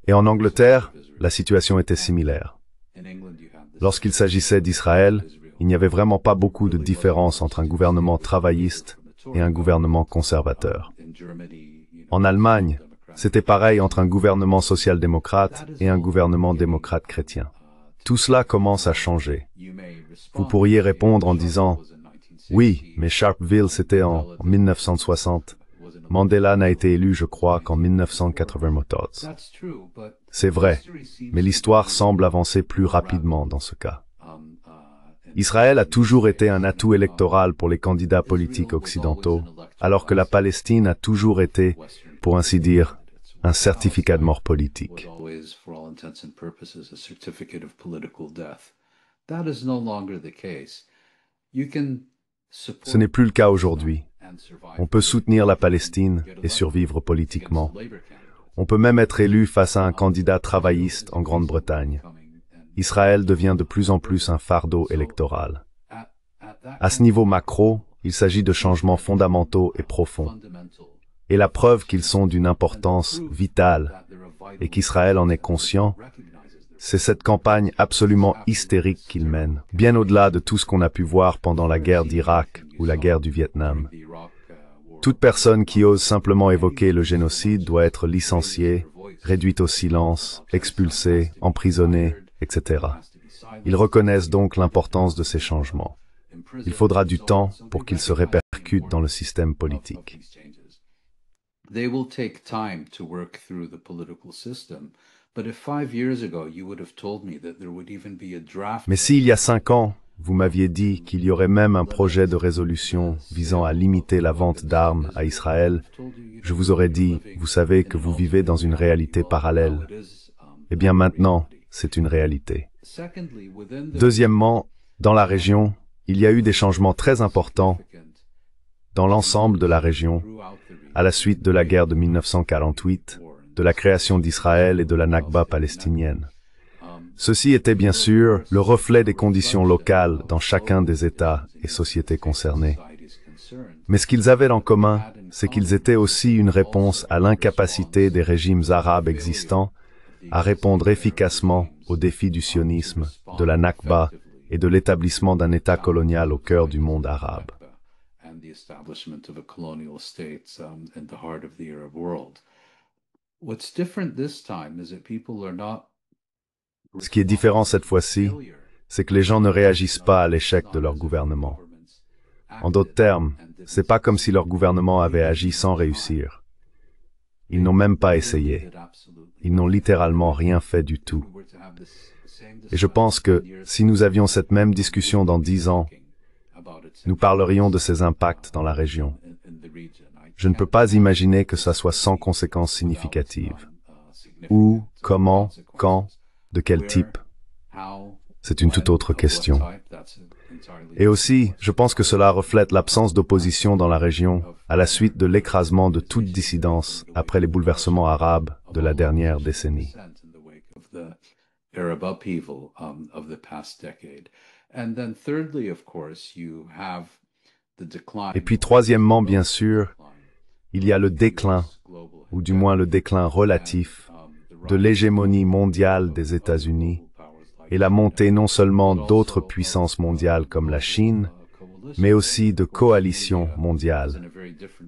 Et en Angleterre, la situation était similaire. Lorsqu'il s'agissait d'Israël, il n'y avait vraiment pas beaucoup de différence entre un gouvernement travailliste et un gouvernement conservateur. En Allemagne, c'était pareil entre un gouvernement social-démocrate et un gouvernement démocrate-chrétien. Tout cela commence à changer. Vous pourriez répondre en disant « Oui, mais Sharpeville, c'était en 1960. Mandela n'a été élu, je crois, qu'en 1994. » C'est vrai, mais l'histoire semble avancer plus rapidement dans ce cas. Israël a toujours été un atout électoral pour les candidats politiques occidentaux, alors que la Palestine a toujours été, pour ainsi dire, un certificat de mort politique. Ce n'est plus le cas aujourd'hui. On peut soutenir la Palestine et survivre politiquement. On peut même être élu face à un candidat travailliste en Grande-Bretagne. Israël devient de plus en plus un fardeau électoral. À ce niveau macro, il s'agit de changements fondamentaux et profonds. Et la preuve qu'ils sont d'une importance vitale et qu'Israël en est conscient, c'est cette campagne absolument hystérique qu'il mène, bien au-delà de tout ce qu'on a pu voir pendant la guerre d'Irak ou la guerre du Vietnam. Toute personne qui ose simplement évoquer le génocide doit être licenciée, réduite au silence, expulsée, emprisonnée, etc. Ils reconnaissent donc l'importance de ces changements. Il faudra du temps pour qu'ils se répercutent dans le système politique. They will take time to work through the political system. But if 5 years ago you would have told me that there would even be a draft. Mais s'il y a 5 ans, vous m'aviez dit qu'il y aurait même un projet de résolution visant à limiter la vente d'armes à Israël, je vous aurais dit, vous savez que vous vivez dans une réalité parallèle. Eh bien maintenant, c'est une réalité. Deuxièmement, dans la région, il y a eu des changements très importants dans l'ensemble de la région, à la suite de la guerre de 1948, de la création d'Israël et de la Nakba palestinienne. Ceci était bien sûr le reflet des conditions locales dans chacun des États et sociétés concernés. Mais ce qu'ils avaient en commun, c'est qu'ils étaient aussi une réponse à l'incapacité des régimes arabes existants à répondre efficacement aux défis du sionisme, de la Nakba et de l'établissement d'un État colonial au cœur du monde arabe. Establishment of a colonial state in the heart of the Arab world. What's different this time is that people are not. Ce qui est différent cette fois-ci, c'est que les gens ne réagissent pas à l'échec de leur gouvernement. En d'autres termes, c'est pas comme si leur gouvernement avait agi sans réussir. Ils n'ont même pas essayé. Ils n'ont littéralement rien fait du tout. Et je pense que si nous avions cette même discussion dans 10 ans, nous parlerions de ses impacts dans la région. Je ne peux pas imaginer que ça soit sans conséquences significatives. Où, comment, quand, de quel type? C'est une toute autre question. Et aussi, je pense que cela reflète l'absence d'opposition dans la région à la suite de l'écrasement de toute dissidence après les bouleversements arabes de la dernière décennie. Et puis troisièmement, bien sûr, il y a le déclin, ou du moins le déclin relatif, de l'hégémonie mondiale des États-Unis et la montée non seulement d'autres puissances mondiales comme la Chine, mais aussi de coalitions mondiales.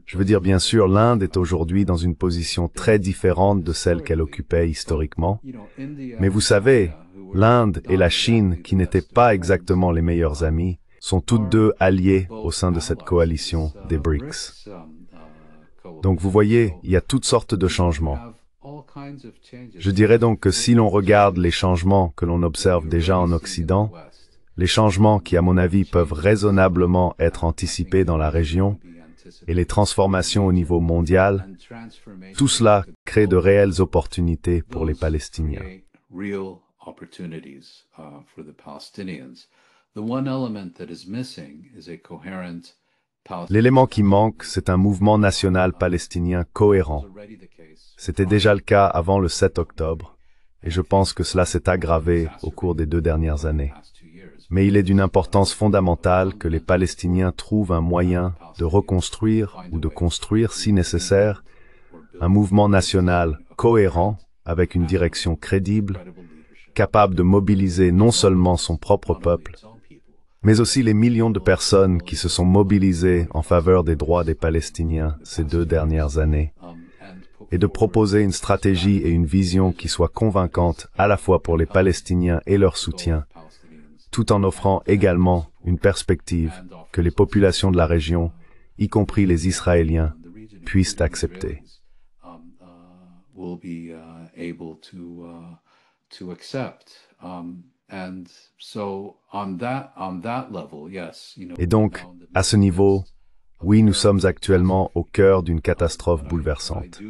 Je veux dire, bien sûr, l'Inde est aujourd'hui dans une position très différente de celle qu'elle occupait historiquement, mais vous savez, l'Inde et la Chine, qui n'étaient pas exactement les meilleurs amis, sont toutes deux alliées au sein de cette coalition des BRICS. Donc vous voyez, il y a toutes sortes de changements. Je dirais donc que si l'on regarde les changements que l'on observe déjà en Occident, les changements qui, à mon avis, peuvent raisonnablement être anticipés dans la région, et les transformations au niveau mondial, tout cela crée de réelles opportunités pour les Palestiniens. L'élément qui manque, c'est un mouvement national palestinien cohérent. C'était déjà le cas avant le 7 octobre, et je pense que cela s'est aggravé au cours des 2 dernières années. Mais il est d'une importance fondamentale que les Palestiniens trouvent un moyen de reconstruire ou de construire, si nécessaire, un mouvement national cohérent avec une direction crédible, capable de mobiliser non seulement son propre peuple, mais aussi les millions de personnes qui se sont mobilisées en faveur des droits des Palestiniens ces 2 dernières années, et de proposer une stratégie et une vision qui soient convaincantes à la fois pour les Palestiniens et leur soutien, tout en offrant également une perspective que les populations de la région, y compris les Israéliens, puissent accepter. Et donc, à ce niveau, oui, nous sommes actuellement au cœur d'une catastrophe bouleversante.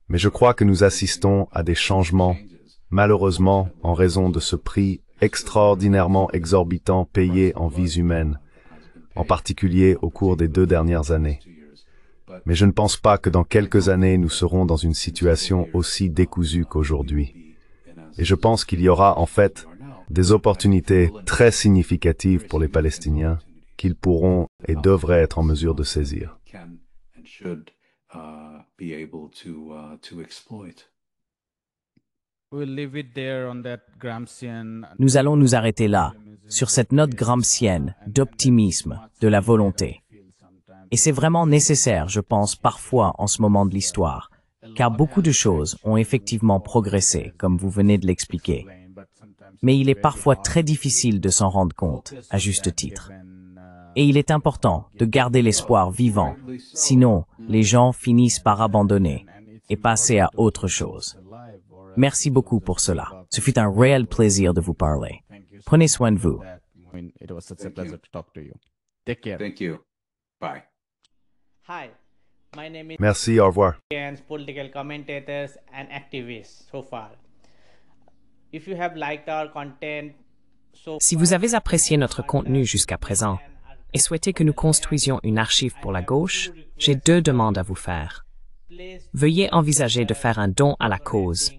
Mais je crois que nous assistons à des changements, malheureusement en raison de ce prix extraordinairement exorbitant payé en vies humaines, en particulier au cours des 2 dernières années. Mais je ne pense pas que dans quelques années nous serons dans une situation aussi décousue qu'aujourd'hui. Et je pense qu'il y aura en fait des opportunités très significatives pour les Palestiniens qu'ils pourront et devraient être en mesure de saisir. Nous allons nous arrêter là, sur cette note gramscienne d'optimisme, de la volonté. Et c'est vraiment nécessaire, je pense, parfois en ce moment de l'histoire, car beaucoup de choses ont effectivement progressé, comme vous venez de l'expliquer. Mais il est parfois très difficile de s'en rendre compte, à juste titre. Et il est important de garder l'espoir vivant, sinon les gens finissent par abandonner et passer à autre chose. Merci beaucoup pour cela. Ce fut un réel plaisir de vous parler. Prenez soin de vous. It was such a pleasure to talk to you. Take care. Thank you. Bye. Hi, my name is Merci, au revoir. political commentators and activists so far. If you have liked our content Si vous avez apprécié notre contenu jusqu'à présent et souhaitez que nous construisions une archive pour la gauche, j'ai 2 demandes à vous faire. Veuillez envisager de faire un don à la cause.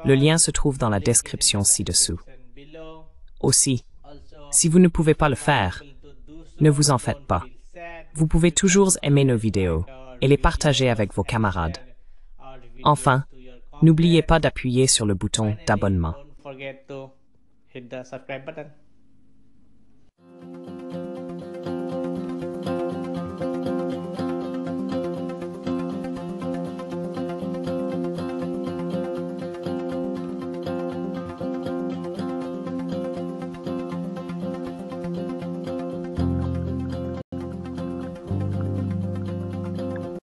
Le lien se trouve dans la description ci-dessous. Aussi, si vous ne pouvez pas le faire, ne vous en faites pas. Vous pouvez toujours aimer nos vidéos et les partager avec vos camarades. Enfin, n'oubliez pas d'appuyer sur le bouton d'abonnement. Don't forget to hit the subscribe button.